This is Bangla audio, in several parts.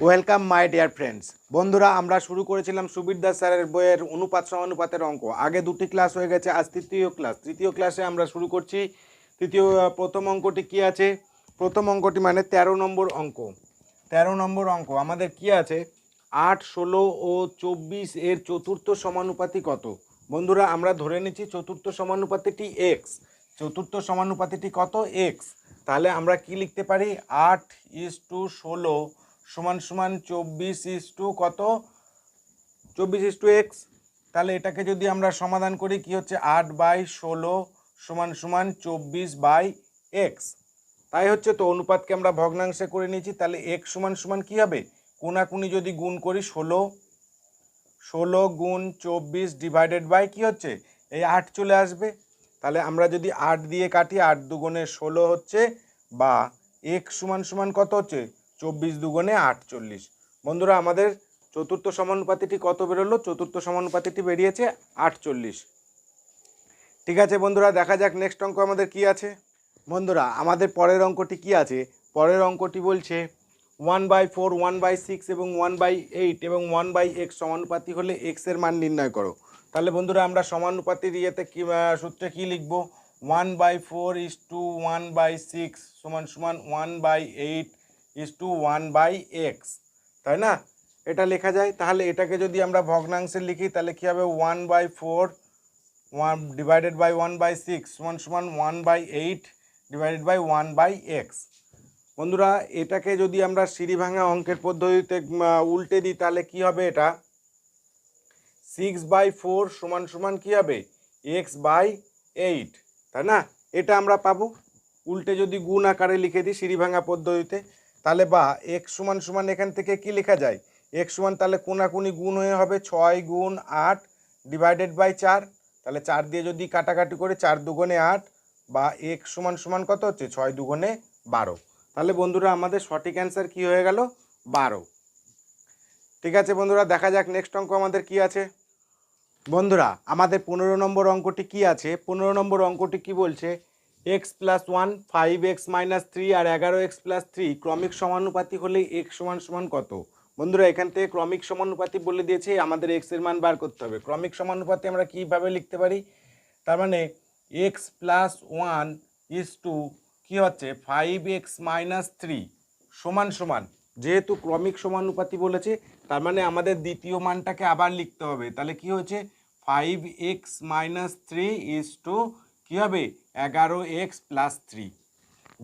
Welcome my dear friends. বন্ধুরা, আমরা শুরু করেছিলাম সুবীর দাস স্যারের বইয়ের অনুপাত সমানুপাতের অঙ্ক। আগে দুটি ক্লাস হয়ে গেছে, আজ তৃতীয় ক্লাসে আমরা শুরু করছি। প্রথম অঙ্কটি কি আছে? প্রথম অঙ্কটি মানে 13 নম্বর অঙ্ক। 13 নম্বর অঙ্ক আমাদের কি আছে? 8, 16 ও 24 এর চতুর্থ সমানুপাতি কত? বন্ধুরা, আমরা ধরে নিচ্ছি চতুর্থ সমানুপাতিটি এক্স। চতুর্থ সমানুপাতিটি কত? এক্স। তাহলে আমরা কি লিখতে পারি? 8:16 সমান সমান 24 কত? 24 এক্স। তাহলে এটাকে যদি আমরা সমাধান করি, কি হচ্ছে? 8/16 সমান সমান 24/x। তাই হচ্ছে তো, অনুপাতকে আমরা ভগ্নাংশে করে নিয়েছি। তাহলে x সমান সমান কী হবে? কোনাকুনি যদি গুণ করি, 16 গুণ 24 ডিভাইডেড বাই কী হচ্ছে? এই 8 চলে আসবে। তাহলে আমরা যদি 8 দিয়ে কাটি, 8 দুগুণে 16 হচ্ছে, বা x সমান সমান কত হচ্ছে? 24 দুগুণে 48। বন্ধুরা, আমাদের চতুর্থ সমানুপাতিটি কত বেরোলো? চতুর্থ সমানুপাতিটি বেরিয়েছে 48। ঠিক আছে বন্ধুরা, দেখা যাক নেক্সট অঙ্ক আমাদের কি আছে। বন্ধুরা, আমাদের পরের অঙ্কটি কি আছে? পরের অঙ্কটি বলছে 1/4, 1/6 এবং 1/8 এবং 1/x সমানুপাতি হলে x এর মান নির্ণয় করো। তাহলে বন্ধুরা, আমরা সমানুপাতির কি সূত্রে কি লিখব? 1/4:1/6 সমান সমান 1/8:1/x, তাই না? এটা লেখা যায়। তাহলে এটাকে যদি আমরা ভগ্নাংশে লিখি, তাহলে কী হবে? 1/4 ডিভাইডেড বাই 1/6 সমান সমান 1/8 ডিভাইডেড বাই 1/x। বন্ধুরা, এটাকে যদি আমরা সিঁড়ি ভাঙা অঙ্কের পদ্ধতিতে উল্টে দিই, তাহলে কি হবে? এটা 6/4 সমান সমান কী হবে? x/8, তাই না? এটা আমরা পাবো। উল্টে যদি গুণ আকারে লিখে দিই সিঁড়ি ভাঙা পদ্ধতিতে, তাহলে বা x সমান সমান এখান থেকে কি লেখা যায়? x সমান তাহলে কোনাকুনি গুণ হয়ে হবে 6 গুণ 8 ডিভাইডেড বাই 4। তাহলে 4 দিয়ে যদি কাটাকাটি করে, 4 দুগুণে 8, বা x সমান সমান কত হচ্ছে? 6 দুগুণে 12। তাহলে বন্ধুরা, আমাদের সঠিক অ্যান্সার কি হয়ে গেল? 12। ঠিক আছে বন্ধুরা, দেখা যাক নেক্সট অঙ্ক আমাদের কি আছে। বন্ধুরা, আমাদের 15 নম্বর অঙ্কটি কি আছে? 15 নম্বর অঙ্কটি কি বলছে? x+1, 5x - 3 আর 11x+3 ক্রমিক সমানুপাতি হলে x সমান সমান কত? বন্ধুরা, এখান থেকে ক্রমিক সমানুপাতি বলে দিয়েছে, আমাদের x এর মান বার করতে হবে। ক্রমিক সমানুপাতি আমরা কিভাবে লিখতে পারি? তার মানে x+1 কি হচ্ছে? 5x - 3 সমান সমান, যেহেতু ক্রমিক সমানুপাতি বলেছে, তার মানে আমাদের দ্বিতীয় মানটাকে আবার লিখতে হবে। তাহলে কি হচ্ছে? 5x - 3 কি হবে? 11x+3।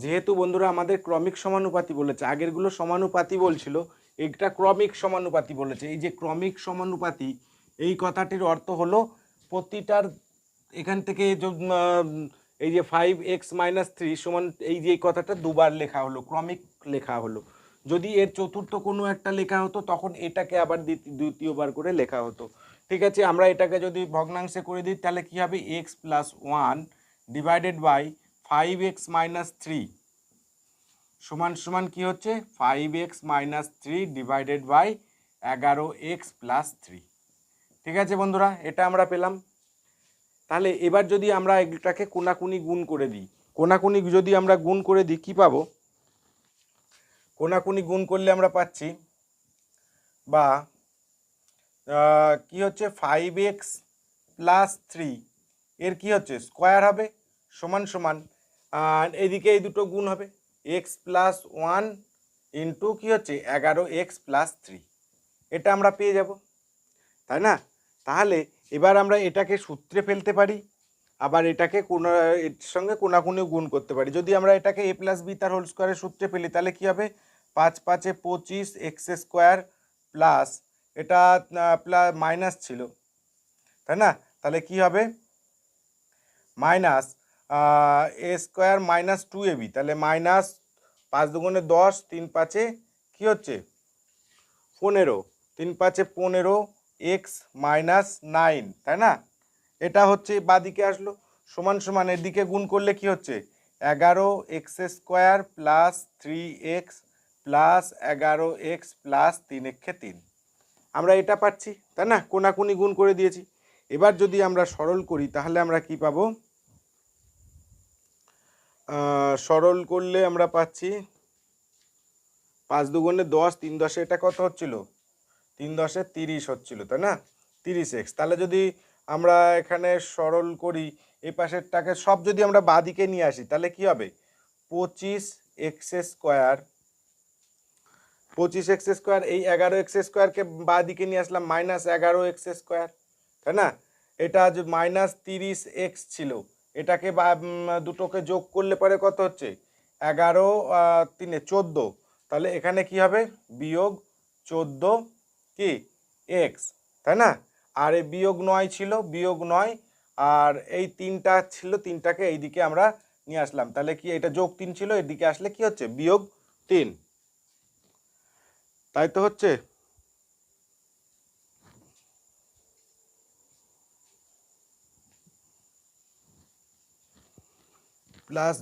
যেহেতু বন্ধুরা আমাদের ক্রমিক সমানুপাতি বলেছে, আগেরগুলো সমানুপাতি বলছিল, এটা ক্রমিক সমানুপাতি বলেছে। এই যে ক্রমিক সমানুপাতি, এই কথাটির অর্থ হলো প্রতিটার এখান থেকে এই যে 5x - 3 সমান, এই যে কথাটা দুবার লেখা হলো, ক্রমিক লেখা হলো। যদি এর চতুর্থ কোনো একটা লেখা হতো, তখন এটাকে আবার দ্বিতীয়বার করে লেখা হতো। ঠিক আছে, আমরা এটাকে যদি ভগ্নাংশে করে দিই, তাহলে কি হবে? x+1 ডিভাইডেড বাই 5x - 3 সমান সমান কি হচ্ছে? 5x - 3 divided by 11x+3। ঠিক আছে বন্ধুরা, এটা আমরা পেলাম। তাহলে এবার যদি আমরা এটাকে কোনাকুনি গুণ করে দিই, কোনাকুনি যদি আমরা গুণ করে দিই, কী পাবো? কোনাকুনি গুণ করলে আমরা পাচ্ছি, বা কি হচ্ছে? 5x+3 এর কি হচ্ছে? স্কোয়ার হবে, সমান সমান, আর এদিকে এই দুটো গুণ হবে, x+1 ইন্টু কি হচ্ছে? 11x+3। এটা আমরা পেয়ে যাব, তাই না? তাহলে এবার আমরা এটাকে সূত্রে ফেলতে পারি, আবার এটাকে এর সঙ্গে কোনাকুনি গুণ করতে পারি। যদি আমরা এটাকে a+b তার হোল স্কোয়ারের সূত্রে ফেলি, তাহলে কি হবে? 5 5 25 x² প্লাস, এটা প্লাস মাইনাস ছিল, তাই না? তাহলে কি হবে? মাইনাস a² - 2ab, তাহলে মাইনাস 5 দুগুণে 10, 3 5 কি হচ্ছে? 15, 3 5 15 x - 9, তাই না? এটা হচ্ছে বাদিকে আসলো, সমান সমান এদিকে গুণ করলে কি হচ্ছে? 11x² plus 3x plus 11x plus 3 আমরা এটা পাচ্ছি, তাই না? কোনাকুনি গুণ করে দিয়েছি। এবার যদি আমরা সরল করি, তাহলে আমরা কি পাবো? সরল করলে আমরা পাচ্ছি 5 দুগুণে 10, 3 10 এটা কত হচ্ছিল? 3 10 30 হচ্ছিল, তাই না? 30x। তাহলে যদি আমরা এখানে সরল করি, এই পাশেরটাকে সব যদি আমরা বাঁ দিকে নিয়ে আসি তাহলে কি হবে? 25x², 25x², এই 11x²কে বাঁ দিকে নিয়ে আসলাম -11x², তাই না? এটা যে -30x ছিল, এটাকে দুটোকে যোগ করলে পরে কত হচ্ছে? 11 3 14। তাহলে এখানে কি হবে? বিয়োগ 14 কি এক্স, তাই না? আর এই বিয়োগ 9 ছিল, বিয়োগ 9, আর এই 3টা ছিল, 3টাকে এইদিকে আমরা নিয়ে আসলাম। তাহলে কি এটা যোগ 3 ছিল, এদিকে আসলে কি হচ্ছে? বিয়োগ 3, তাই তো হচ্ছে।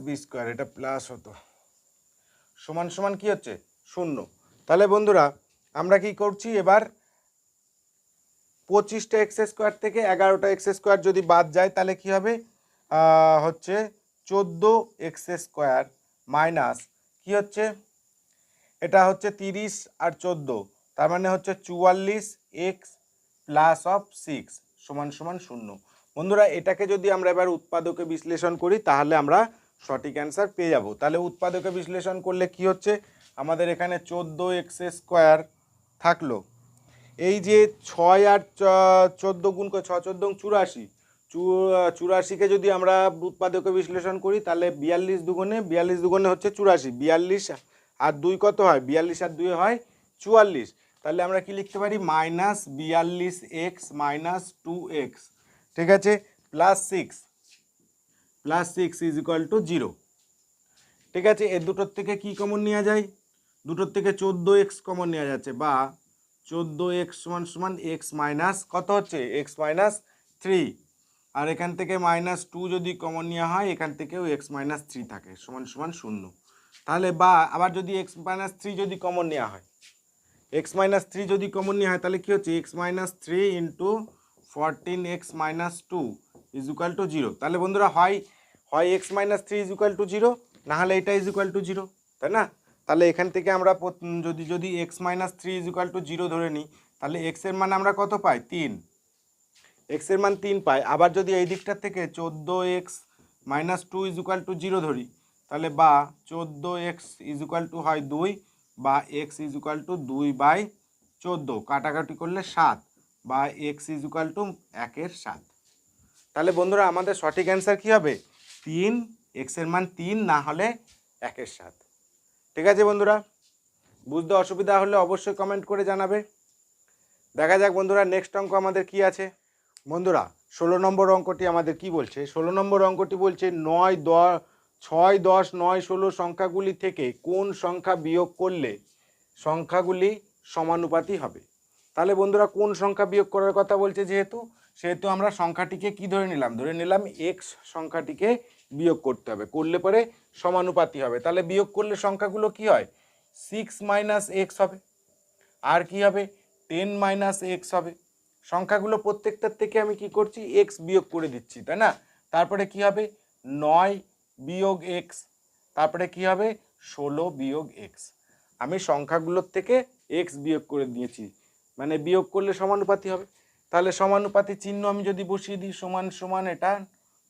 +b², এটা প্লাস হতো, সমান সমান কি হচ্ছে? 0। তাহলে বন্ধুরা আমরা কি করছি এবার? 25টা x² থেকে 11টা x² যদি বাদ যায় তাহলে কি হবে? হচ্ছে 14x² মাইনাস কি হচ্ছে? এটা হচ্ছে 30 আর 14, তার মানে হচ্ছে 44x প্লাস অফ 6 সমান সমান 0। বন্ধুরা এটাকে যদি আমরা এবার উৎপাদকে বিশ্লেষণ করি তাহলে আমরা সঠিক অ্যান্সার পেয়ে যাব। তাহলে উৎপাদকে বিশ্লেষণ করলে কি হচ্ছে? আমাদের এখানে 14x² থাকলো, এই যে 6 আর 14 গুণ করে 6 14 84, 84কে যদি আমরা উৎপাদকে বিশ্লেষণ করি তাহলে 42 দুগুণে হচ্ছে 84, 42 আর 2 কত হয়? 42 আর 2 হয় 44। তাহলে আমরা কি লিখতে পারি? -42x - 2x, ঠিক আছে, +6 ইজ ইকুয়াল টু 0। ঠিক আছে, এর দুটোর থেকে কি কমন নেওয়া যায়? দুটোর থেকে 14x কমন নেওয়া যাচ্ছে, বা 14x সমান x মাইনাস কত হচ্ছে? x - 3। আর এখান থেকে -2 যদি কমন নেওয়া হয়, এখান থেকেও x - 3 থাকে, সমান সমান 0। তাহলে বা আবার যদি x - 3 যদি কমন নেওয়া হয়, x - 3 যদি কমন নেওয়া হয় তাহলে কি হচ্ছে? x - 3 into 14x - 2 is equal to 0। তাহলে বন্ধুরা হয় x - 3 ইজ ইকুয়াল টু 0, না হলে এটা ইজ ইকুয়াল টু 0, তাই না? তাহলে এখান থেকে আমরা যদি x - 3 ইজ ইকুয়াল টু 0 ধরে নিই, তাহলে x এর মান আমরা কত পাই? 3, x এর মান 3 পাই। আবার যদি এই দিকটার থেকে 14x - 2 ইজ ইকুয়াল টু 0 ধরি, তাহলে বা 14x ইজ ইকুয়াল টু হয় 2, বা x ইজ ইকুয়াল টু 2/14, কাটাকাটি করলে 7, বা x ইজ ইকুয়াল টু 1/7। তাহলে বন্ধুরা আমাদের সঠিক অ্যান্সার কী হবে? 3, x এর মান 3, না হলে 1/7। ঠিক আছে বন্ধুরা, বুঝতে অসুবিধা হলে অবশ্যই কমেন্ট করে জানাবে। দেখা যাক বন্ধুরা নেক্সট অঙ্ক আমাদের কি আছে। বন্ধুরা 16 নম্বর অঙ্কটি আমাদের কি বলছে? 16 নম্বর অঙ্কটি বলছে 9 10 6 10 9 16 সংখ্যাগুলি থেকে কোন সংখ্যা বিয়োগ করলে সংখ্যাগুলি সমানুপাতি হবে। তাহলে বন্ধুরা কোন সংখ্যা বিয়োগ করার কথা বলছে, সেহেতু আমরা সংখ্যাটিকে কি ধরে নিলাম? এক্স সংখ্যাটিকে বিয়োগ করতে হবে, করলে পরে সমানুপাতি হবে। তাহলে বিয়োগ করলে সংখ্যাগুলো কি হয়? 6 - x হবে, আর কি হবে? 10 - x হবে। সংখ্যাগুলো প্রত্যেকটার থেকে আমি কি করছি? x বিয়োগ করে দিচ্ছি, তাই না? তারপরে কি হবে? 9 বিয়োগ x, তারপরে কি হবে? 16 বিয়োগ x। আমি সংখ্যাগুলোর থেকে x বিয়োগ করে দিয়েছি, মানে বিয়োগ করলে সমানুপাতি হবে। তাহলে সমানুপাতি চিহ্ন আমি যদি বসিয়ে দিই, সমান সমান এটা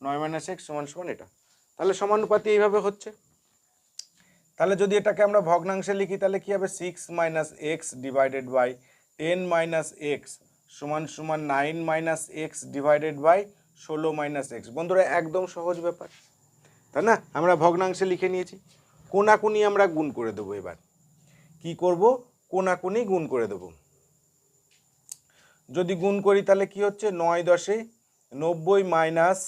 9 - x সমান সমান এটা, তাহলে সমানুপাতি এইভাবে হচ্ছে। তাহলে যদি এটাকে আমরা ভগ্নাংশে লিখি তাহলে কি হবে? 6 - x ডিভাইডেড বাই 10 - x সমান সমান 9 - x ডিভাইডেড বাই 16 - x। বন্ধুরা একদম সহজ ব্যাপার, তাই না? আমরা ভগ্নাংশে লিখে নিয়েছি, কোনাকুনি আমরা গুণ করে দেবো। এবার কি করব? কোনাকুনি গুণ করে দেবো। যদি গুণ করি তাহলে কি হচ্ছে? 9 10 90 মাইনাস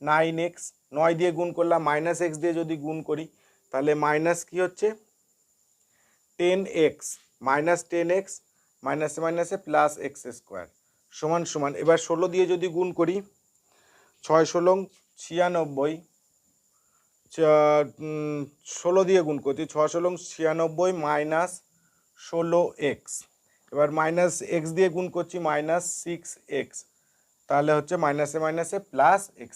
9x, 9 দিয়ে গুণ করলাম, -x দিয়ে যদি গুণ করি তাহলে মাইনাস কি হচ্ছে? 10x, -10x মাইনাসে মাইনাসে প্লাস x² সমান সমান, এবার 16 দিয়ে যদি গুণ করি, 6 16 96, 16 দিয়ে গুণ করছি, 6 16 96 মাইনাস 16x, এবার -x দিয়ে গুণ করছি, -6x, তাহলে হচ্ছে মাইনাসে মাইনাসে প্লাস x²।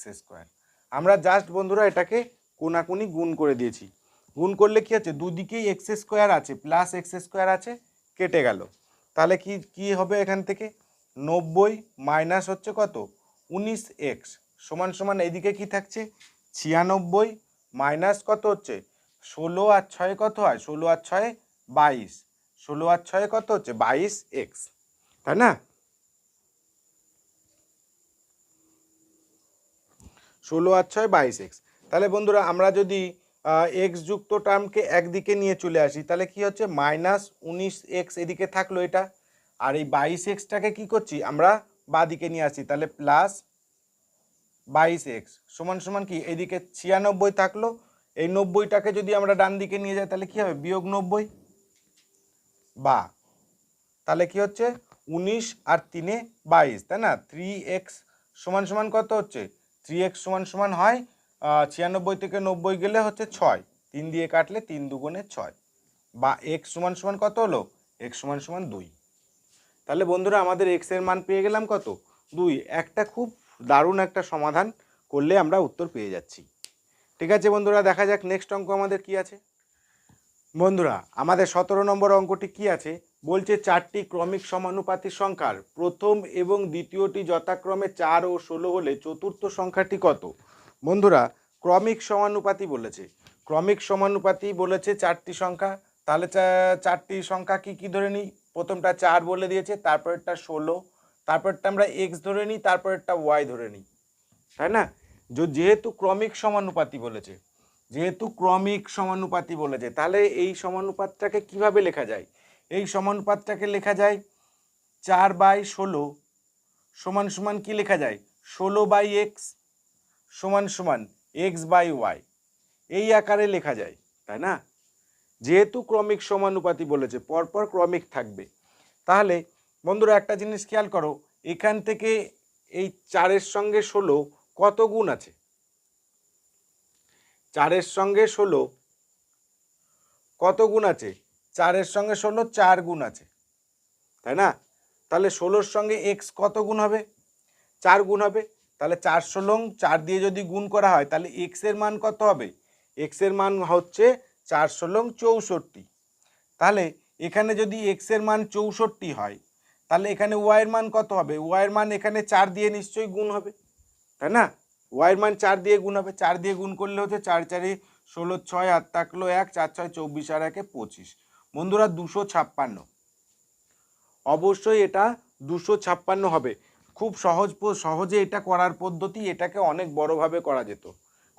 আমরা জাস্ট বন্ধুরা এটাকে কোনাকুনি গুণ করে দিয়েছি। গুণ করলে কি আছে, দুদিকেই এক্স স্কোয়ার আছে, প্লাস এক্স স্কোয়ার আছে, কেটে গেল। তাহলে কি কি হবে এখান থেকে, 90 মাইনাস হচ্ছে কত 19x সমান সমান এইদিকে কি থাকছে 96 মাইনাস কত হচ্ছে 16 আর 6 কত হয়, 16 আর 6 22, 16 আর 6 কত হচ্ছে 22x, তাই না? 16 আর 6 22x। তাহলে বন্ধুরা আমরা যদি এক্স যুক্ত টার্মকে একদিকে নিয়ে চলে আসি তাহলে কি হচ্ছে মাইনাস 19x এদিকে থাকলো এটা, আর এই 22xটাকে কি করছি আমরা বাঁ দিকে নিয়ে আসি, তাহলে প্লাস 22x সমান সমান কি এইদিকে 96 থাকলো, এই 90টাকে যদি আমরা ডান দিকে নিয়ে যাই তাহলে কি হবে বিয়োগ 90, বা তাহলে কি হচ্ছে 19 আর 3 22, তাই না? 3x সমান সমান কত হচ্ছে 3x সমান সমান হয় 96 থেকে 90 গেলে হচ্ছে 6, 3 দিয়ে কাটলে 3 দুগুণে 6, বা x সমান সমান কত হলো x সমান সমান 2। তাহলে বন্ধুরা আমাদের x এর মান পেয়ে গেলাম কত 2। একটা খুব দারুণ একটা সমাধান করলে আমরা উত্তর পেয়ে যাচ্ছি। ঠিক আছে বন্ধুরা, দেখা যাক নেক্সট অঙ্ক আমাদের কি আছে। বন্ধুরা আমাদের 17 নম্বর অঙ্কটি কি আছে বলছে, 4টি ক্রমিক সমানুপাতিক সংখ্যার প্রথম এবং দ্বিতীয়টি যথাক্রমে 4 ও 16 হলে চতুর্থ সংখ্যাটি কত। বন্ধুরা ক্রমিক সমানুপাতি বলেছে, ক্রমিক সমানুপাতি বলেছে 4টি সংখ্যা, তাহলে 4টি সংখ্যা কি কি ধরে নিই, প্রথমটা 4 বলে দিয়েছে, তারপরেরটা 16, তারপরটা আমরা x ধরে নিই, তারপরেরটা y ধরে নিই, তাই না? যেহেতু ক্রমিক সমানুপাতি বলেছে, যেহেতু ক্রমিক সমানুপাতি বলেছে তাহলে এই সমানুপাতটাকে কিভাবে লেখা যায়, এই সমানুপাতটাকে লেখা যায় 4/16 সমান সমান কি লেখা যায় 16/x সমান সমান x/y, এই আকারে লেখা যায়, তাই না? যেহেতু ক্রমিক সমানুপাতি বলেছে পরপর ক্রমিক থাকবে। তাহলে বন্ধুরা একটা জিনিস খেয়াল করো, এখান থেকে এই 4-এর সঙ্গে 16 কত গুণ আছে, 4-এর সঙ্গে 16 কত গুণ আছে, 4-এর সঙ্গে 16 4 গুণ আছে, তাই না? তাহলে 16-র সঙ্গে x কত গুণ হবে 4 গুণ হবে, তাহলে 4 16 4 দিয়ে যদি গুণ করা হয় তাহলে x এর মান কত হবে, x এর মান হচ্ছে 4 16 64। তাহলে এখানে যদি x এর মান 64 হয় তাহলে এখানে y এর মান কত হবে, y এর মান এখানে 4 দিয়ে নিশ্চয়ই গুণ হবে, তাই না? y এর মান 4 দিয়ে গুণ হবে, 4 দিয়ে গুণ করলে হচ্ছে 4 4 16 6 আর থাকলো 1 4 6 24 আর 1 25, বন্ধুরা 256, অবশ্যই এটা 256 হবে। খুব সহজে এটা করার পদ্ধতি, এটাকে অনেক বড়ভাবে করা যেত,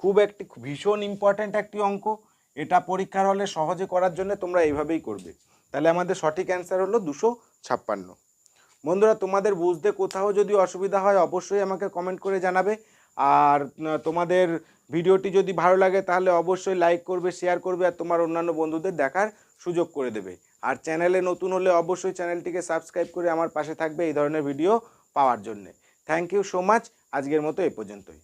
খুব একটি ভীষণ ইম্পর্ট্যান্ট একটি অঙ্ক, এটা পরীক্ষার হলে সহজে করার জন্য তোমরা এইভাবেই করবে। তাহলে আমাদের সঠিক অ্যান্সার হলো 256। বন্ধুরা তোমাদের বুঝতে কোথাও যদি অসুবিধা হয় অবশ্যই আমাকে কমেন্ট করে জানাবে, আর তোমাদের ভিডিওটি যদি ভালো লাগে তাহলে অবশ্যই লাইক করবে, শেয়ার করবে, আর তোমার অন্যান্য বন্ধুদের দেখার সুযোগ করে দেবে। আর চ্যানেলে নতুন হলে অবশ্যই চ্যানেলটিকে সাবস্ক্রাইব করে আমার পাশে থাকবে এই ধরনের ভিডিও পাওয়ার জন্যে। থ্যাংক ইউ সো মাচ, আজকের মতো এ পর্যন্তই।